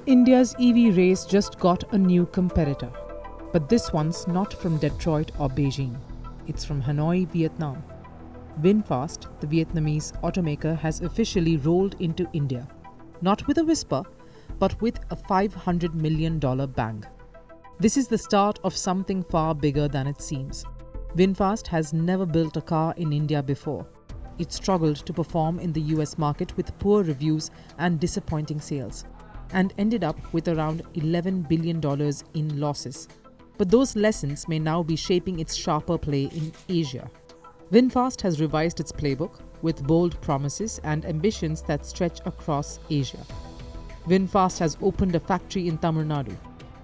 India's EV race just got a new competitor. But this one's not from Detroit or Beijing. It's from Hanoi, Vietnam. VinFast, the Vietnamese automaker, has officially rolled into India. Not with a whisper, but with a $500 million bang. This is the start of something far bigger than it seems. VinFast has never built a car in India before. It struggled to perform in the US market with poor reviews and disappointing sales, and ended up with around $11 billion in losses. But those lessons may now be shaping its sharper play in Asia. VinFast has revised its playbook with bold promises and ambitions that stretch across Asia. VinFast has opened a factory in Tamil Nadu,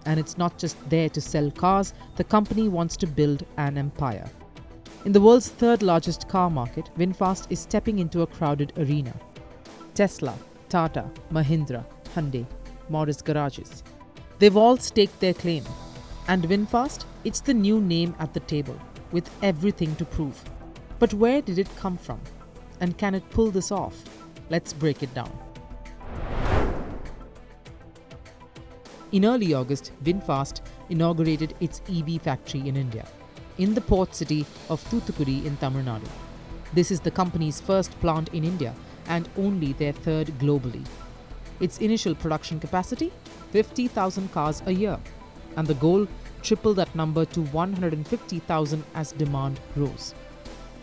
and it's not just there to sell cars. The company wants to build an empire. In the world's third largest car market, VinFast is stepping into a crowded arena. Tesla, Tata, Mahindra, Hyundai, Morris garages. They've all staked their claim. And VinFast, it's the new name at the table, with everything to prove. But where did it come from? And can it pull this off? Let's break it down. In early August, VinFast inaugurated its EV factory in India, in the port city of Thoothukudi in Tamil Nadu. This is the company's first plant in India and only their third globally. Its initial production capacity? 50,000 cars a year. And the goal? Triple that number to 150,000 as demand grows.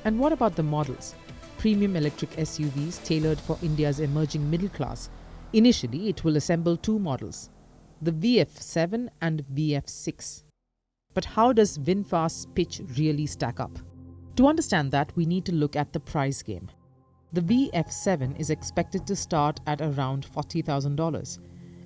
And what about the models? Premium electric SUVs tailored for India's emerging middle class. Initially, it will assemble two models, the VF7 and VF6. But how does VinFast's pitch really stack up? To understand that, we need to look at the price game. The VF7 is expected to start at around $40,000,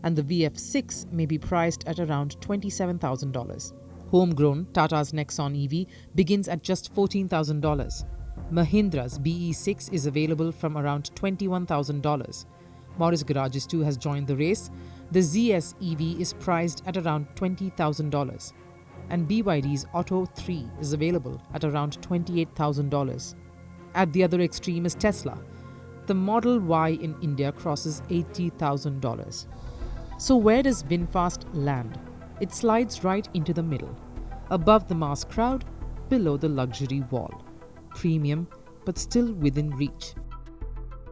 and the VF6 may be priced at around $27,000. Homegrown Tata's Nexon EV begins at just $14,000. Mahindra's BE6 is available from around $21,000. Morris Garages too has joined the race. The ZS EV is priced at around $20,000. And BYD's Auto 3 is available at around $28,000. At the other extreme is Tesla. The Model Y in India crosses $80,000. So where does VinFast land? It slides right into the middle, above the mass crowd, below the luxury wall. Premium, but still within reach.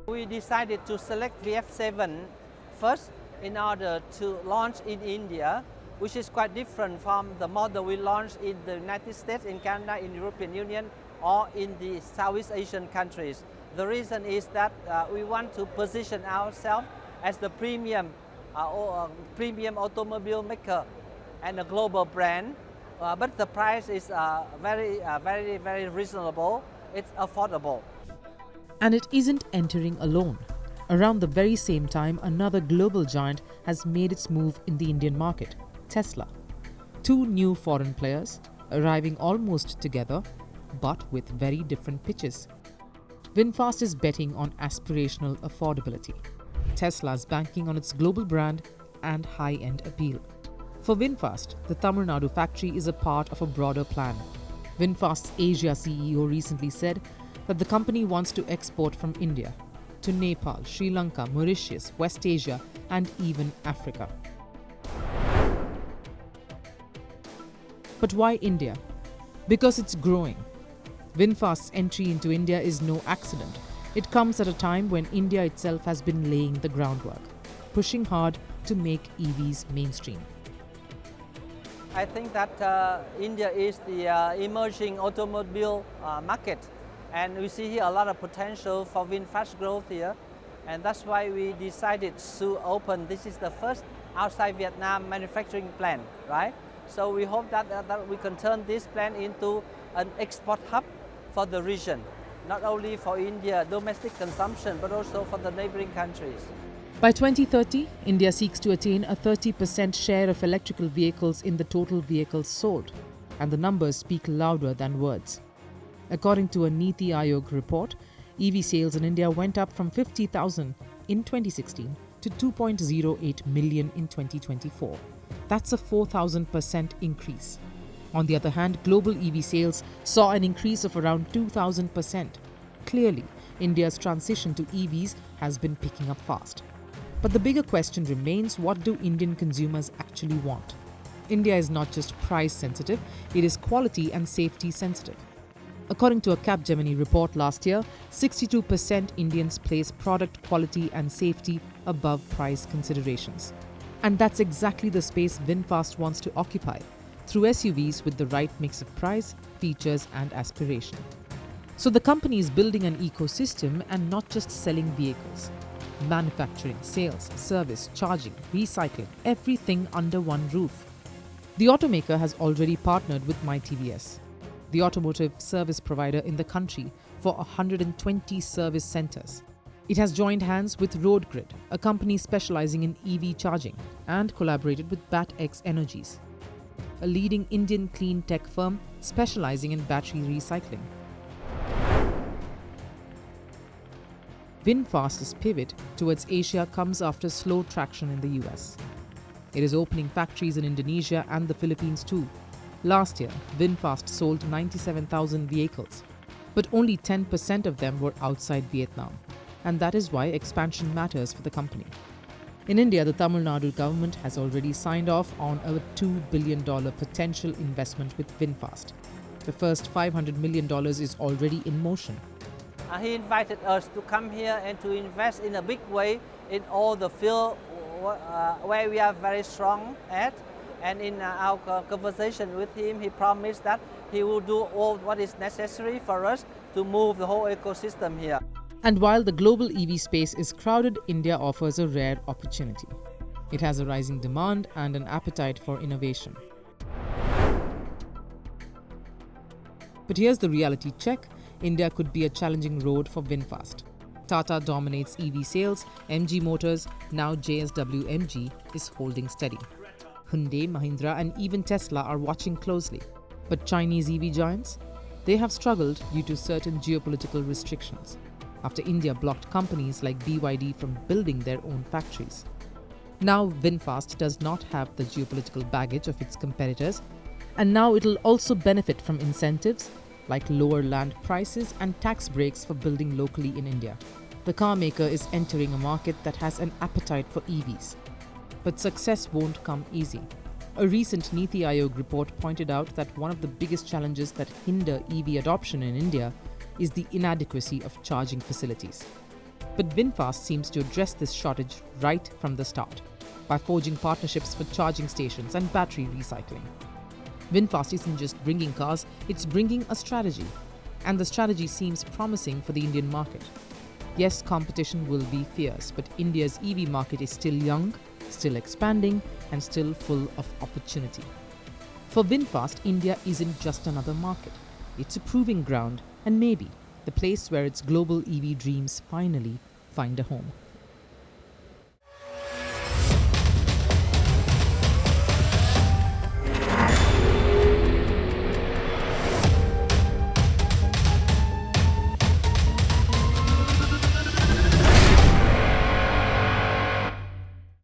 We decided to select VF7 first in order to launch in India, which is quite different from the model we launched in the United States, in Canada, in the European Union, or in the Southeast Asian countries. The reason is that we want to position ourselves as the premium automobile maker and a global brand, but the price is very reasonable. It's affordable. And it isn't entering alone. Around the very same time, another global giant has made its move in the Indian market, Tesla. Two new foreign players arriving almost together, but with very different pitches. VinFast is betting on aspirational affordability. Tesla's banking on its global brand and high-end appeal. For VinFast, the Tamil Nadu factory is a part of a broader plan. VinFast's Asia CEO recently said that the company wants to export from India to Nepal, Sri Lanka, Mauritius, West Asia, and even Africa. But why India? Because it's growing. VinFast's entry into India is no accident. It comes at a time when India itself has been laying the groundwork, pushing hard to make EVs mainstream. I think that India is the emerging automobile market, and we see here a lot of potential for VinFast growth here, and that's why we decided to open. This is the first outside Vietnam manufacturing plant, right? So we hope that we can turn this plant into an export hub for the region, not only for India domestic consumption, but also for the neighboring countries. By 2030, India seeks to attain a 30% share of electrical vehicles in the total vehicles sold, and the numbers speak louder than words. According to a Niti Aayog report, EV sales in India went up from 50,000 in 2016 to 2.08 million in 2024. That's a 4,000% increase. On the other hand, global EV sales saw an increase of around 2,000%. Clearly, India's transition to EVs has been picking up fast. But the bigger question remains, what do Indian consumers actually want? India is not just price sensitive, it is quality and safety sensitive. According to a Capgemini report last year, 62% Indians place product quality and safety above price considerations. And that's exactly the space VinFast wants to occupy, through SUVs with the right mix of price, features and aspiration. So the company is building an ecosystem and not just selling vehicles. Manufacturing, sales, service, charging, recycling, everything under one roof. The automaker has already partnered with MyTVS, the automotive service provider in the country, for 120 service centers. It has joined hands with RoadGrid, a company specializing in EV charging, and collaborated with BatX Energies, a leading Indian clean tech firm specializing in battery recycling. VinFast's pivot towards Asia comes after slow traction in the US. It is opening factories in Indonesia and the Philippines too. Last year, VinFast sold 97,000 vehicles, but only 10% of them were outside Vietnam, and that is why expansion matters for the company. In India, the Tamil Nadu government has already signed off on a $2 billion potential investment with VinFast. The first $500 million is already in motion. He invited us to come here and to invest in a big way in all the field where we are very strong at. And in our conversation with him, he promised that he will do all what is necessary for us to move the whole ecosystem here. And while the global EV space is crowded, India offers a rare opportunity. It has a rising demand and an appetite for innovation. But here's the reality check. India could be a challenging road for VinFast. Tata dominates EV sales, MG Motors, now JSW MG, is holding steady. Hyundai, Mahindra and even Tesla are watching closely. But Chinese EV giants? They have struggled due to certain geopolitical restrictions, after India blocked companies like BYD from building their own factories. Now VinFast does not have the geopolitical baggage of its competitors, and now it'll also benefit from incentives like lower land prices and tax breaks for building locally in India. The car maker is entering a market that has an appetite for EVs. But success won't come easy. A recent Niti Aayog report pointed out that one of the biggest challenges that hinder EV adoption in India is the inadequacy of charging facilities. But VinFast seems to address this shortage right from the start, by forging partnerships for charging stations and battery recycling. VinFast isn't just bringing cars, it's bringing a strategy. And the strategy seems promising for the Indian market. Yes, competition will be fierce, but India's EV market is still young, still expanding, and still full of opportunity. For VinFast, India isn't just another market. It's a proving ground and maybe the place where its global EV dreams finally find a home.